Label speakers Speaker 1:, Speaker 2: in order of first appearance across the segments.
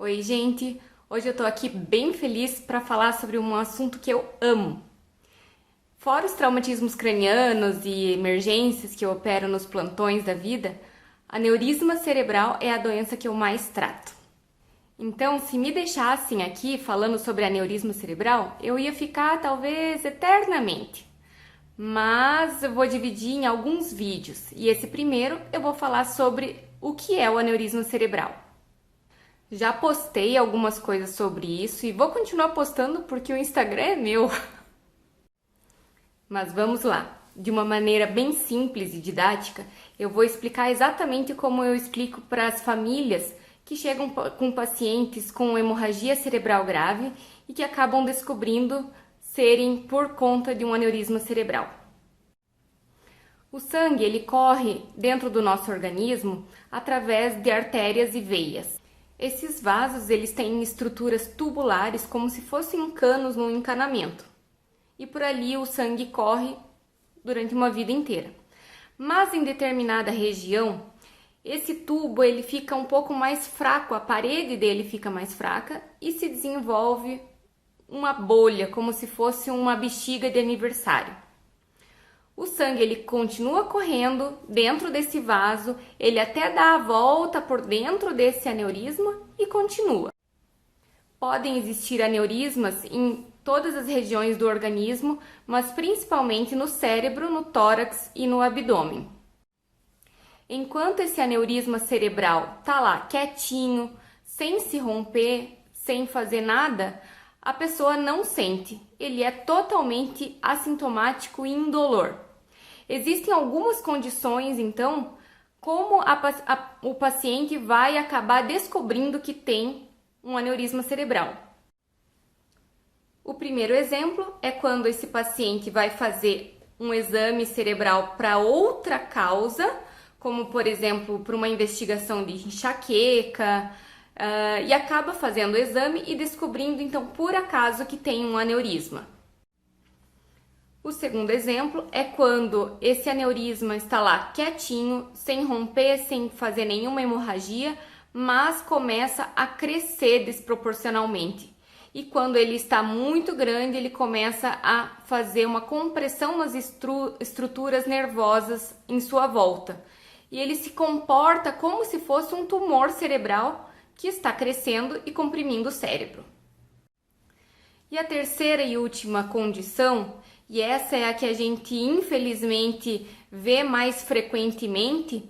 Speaker 1: Oi, gente! Hoje eu tô aqui bem feliz para falar sobre um assunto que eu amo. Fora os traumatismos cranianos e emergências que eu opero nos plantões da vida, aneurisma cerebral é a doença que eu mais trato. Então, se me deixassem aqui falando sobre aneurisma cerebral, eu ia ficar talvez eternamente. Mas eu vou dividir em alguns vídeos e esse primeiro eu vou falar sobre o que é o aneurisma cerebral. Já postei algumas coisas sobre isso e vou continuar postando porque o Instagram é meu. Mas vamos lá. De uma maneira bem simples e didática, eu vou explicar exatamente como eu explico para as famílias que chegam com pacientes com hemorragia cerebral grave e que acabam descobrindo serem por conta de um aneurisma cerebral. O sangue, ele corre dentro do nosso organismo através de artérias e veias. Esses vasos, eles têm estruturas tubulares como se fossem canos no encanamento. E por ali o sangue corre durante uma vida inteira. Mas em determinada região, esse tubo ele fica um pouco mais fraco, a parede dele fica mais fraca e se desenvolve uma bolha, como se fosse uma bexiga de aniversário. O sangue ele continua correndo dentro desse vaso, ele até dá a volta por dentro desse aneurisma e continua. Podem existir aneurismas em todas as regiões do organismo, mas principalmente no cérebro, no tórax e no abdômen. Enquanto esse aneurisma cerebral está lá quietinho, sem se romper, sem fazer nada, a pessoa não sente. Ele é totalmente assintomático e indolor. Existem algumas condições, então, como o paciente vai acabar descobrindo que tem um aneurisma cerebral. O primeiro exemplo é quando esse paciente vai fazer um exame cerebral para outra causa, como, por exemplo, para uma investigação de enxaqueca, e acaba fazendo o exame e descobrindo, então, por acaso, que tem um aneurisma. O segundo exemplo é quando esse aneurisma está lá quietinho, sem romper, sem fazer nenhuma hemorragia, mas começa a crescer desproporcionalmente. E quando ele está muito grande, ele começa a fazer uma compressão nas estruturas nervosas em sua volta. E ele se comporta como se fosse um tumor cerebral que está crescendo e comprimindo o cérebro. E a terceira e última condição, e essa é a que a gente infelizmente vê mais frequentemente,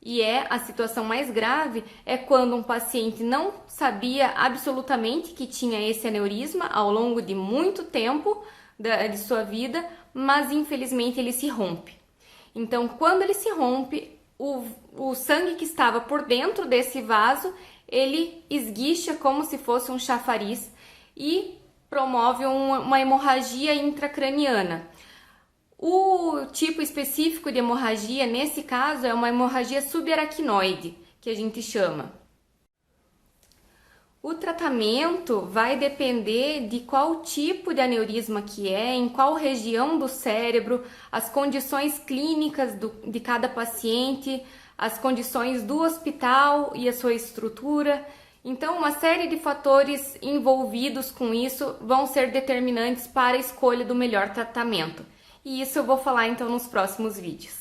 Speaker 1: e é a situação mais grave, é quando um paciente não sabia absolutamente que tinha esse aneurisma ao longo de muito tempo de sua vida, mas infelizmente ele se rompe. Então, quando ele se rompe, o sangue que estava por dentro desse vaso, ele esguicha como se fosse um chafariz e promove uma hemorragia intracraniana. O tipo específico de hemorragia, nesse caso, é uma hemorragia subaracnoide, que a gente chama. O tratamento vai depender de qual tipo de aneurisma que é, em qual região do cérebro, as condições clínicas de cada paciente, as condições do hospital e a sua estrutura. Então, uma série de fatores envolvidos com isso vão ser determinantes para a escolha do melhor tratamento. E isso eu vou falar então nos próximos vídeos.